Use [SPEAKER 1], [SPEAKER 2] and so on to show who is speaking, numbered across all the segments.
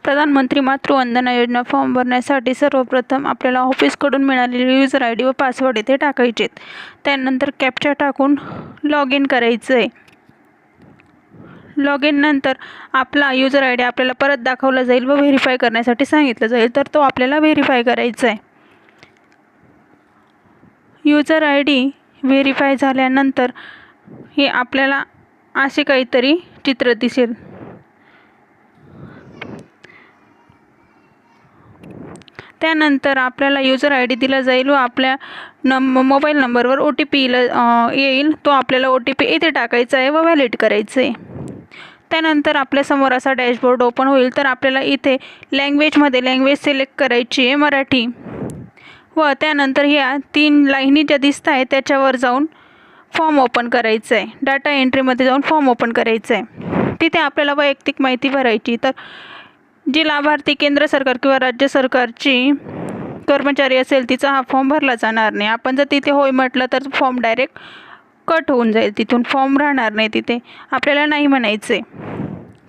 [SPEAKER 1] प्रधानमंत्री मातृवंदना योजना फॉर्म भरण्यासाठी सर्वप्रथम आपल्याला ऑफिसकडून मिळालेले यूजर आय डी व पासवर्ड इथे टाकायचे आहेत. त्यानंतर कॅप्चा टाकून लॉग इन करायचं आहे. लॉग इन नंतर आपला यूजर आय डी आपल्याला परत दाखवला जाईल व व्हेरीफाय करण्यासाठी सांगितलं जाईल, तर तो आपल्याला व्हेरीफाय करायचा आहे. यूजर आय डी व्हेरीफाय झाल्यानंतर हे आपल्याला असे काहीतरी चित्र दिसेल. त्यानंतर आपल्याला यूजर आय डी दिला जाईल व आपल्या मोबाईल नंबरवर OTP येईल. तो आपल्याला OTP इथे टाकायचा आहे व व्हॅलिड करायचं आहे. त्यानंतर आपल्यासमोर असा डॅशबोर्ड ओपन होईल. तर आपल्याला इथे लँग्वेजमध्ये लँग्वेज सिलेक्ट करायची आहे मराठी, व त्यानंतर ह्या 3 लाईनी ज्या दिसत आहेत त्याच्यावर जाऊन फॉर्म ओपन करायचं आहे. डाटा एंट्रीमध्ये जाऊन फॉर्म ओपन करायचं आहे. तिथे आपल्याला वैयक्तिक माहिती भरायची. तर जी लाभार्थी केंद्र सरकार किंवा राज्य सरकारची कर्मचारी असेल तिचा हा फॉर्म भरला जाणार नाही. आपण जर तिथे होय म्हटलं तर फॉर्म डायरेक्ट कट होऊन जाईल, तिथून फॉर्म राहणार नाही. तिथे आपल्याला नाही म्हणायचं आहे.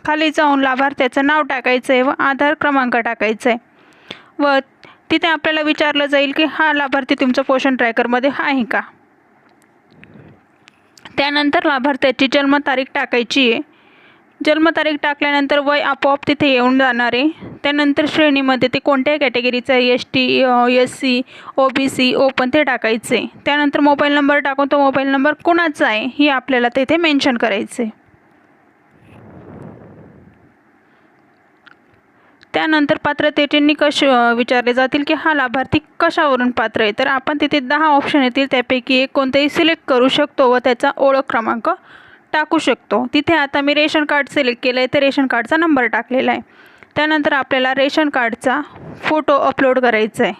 [SPEAKER 1] खाली जाऊन लाभार्थ्याचं नाव टाकायचं आहे व आधार क्रमांक टाकायचा आहे व तिथे आपल्याला विचारलं जाईल की हा लाभार्थी तुमचा पोषण ट्रॅकरमध्ये आहे का. त्यानंतर लाभार्थ्याची जन्मतारीख टाकायची आहे. जन्मतारीख टाकल्यानंतर वय आपोआप तिथे येऊन जाणार आहे. त्यानंतर श्रेणीमध्ये ते कोणत्या कॅटेगरीचं आहे, ST, SC, OBC, ओपन ते टाकायचं आहे. त्यानंतर मोबाईल नंबर टाकून तो मोबाईल नंबर कुणाचा आहे हे आपल्याला तिथे मेन्शन करायचं आहे. त्यानंतर पात्रतेचे निकष विचारले जातील की हा लाभार्थी कशावरून पात्र आहे. तर आपण तिथे 10 ऑप्शन येतील, त्यापैकी एक कोणतेही सिलेक्ट करू शकतो व त्याचा ओळख क्रमांक टाकू शकतो. तिथे आता मी रेशन कार्ड सिलेक्ट केलं आहे, तर रेशन कार्डचा नंबर टाकलेला आहे. त्यानंतर आपल्याला रेशन कार्डचा फोटो अपलोड करायचा आहे.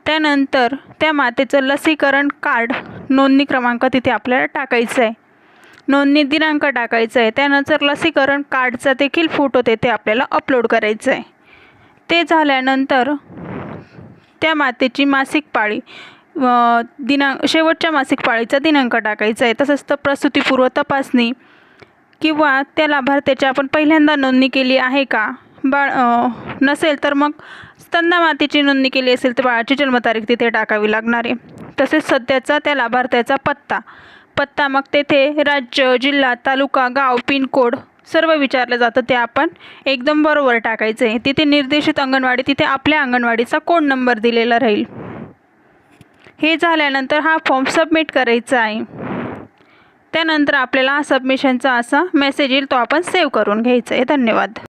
[SPEAKER 1] त्यानंतर त्या मातेचं लसीकरण कार्ड नोंदणी क्रमांक तिथे आपल्याला टाकायचा आहे. नोंदणी दिनांक टाकायचा आहे. त्यानंतर लसीकरण कार्डचा देखील फोटो तेथे आपल्याला अपलोड करायचा आहे. ते झाल्यानंतर त्या मातेची मासिक पाळी शेवटच्या मासिक पाळीचा दिनांक टाकायचा आहे. तसंच तर प्रसूतीपूर्व तपासणी किंवा त्या लाभार्थ्याची आपण पहिल्यांदा नोंदणी केली आहे का, बाळ नसेल तर मग स्तन्य मातेची नोंदणी केली असेल तर बाळाची जन्मतारीख तिथे टाकावी लागणार आहे. तसेच सध्याचा त्या लाभार्थ्याचा पत्ता मग तेथे राज्य, जिल्हा, तालुका, गाव, पिनकोड सर्व विचारलं जातं, ते आपण एकदम बरोबर टाकायचं आहे. तिथे निर्देशित अंगणवाडी, तिथे आपल्या अंगणवाडीचा कोड नंबर दिलेला राहील. हे झाल्यानंतर हा फॉर्म सबमिट करायचा आहे. त्यानंतर आपल्याला सबमिशनचा असा मेसेज येईल, तो आपण सेव्ह करून घ्यायचा आहे. धन्यवाद.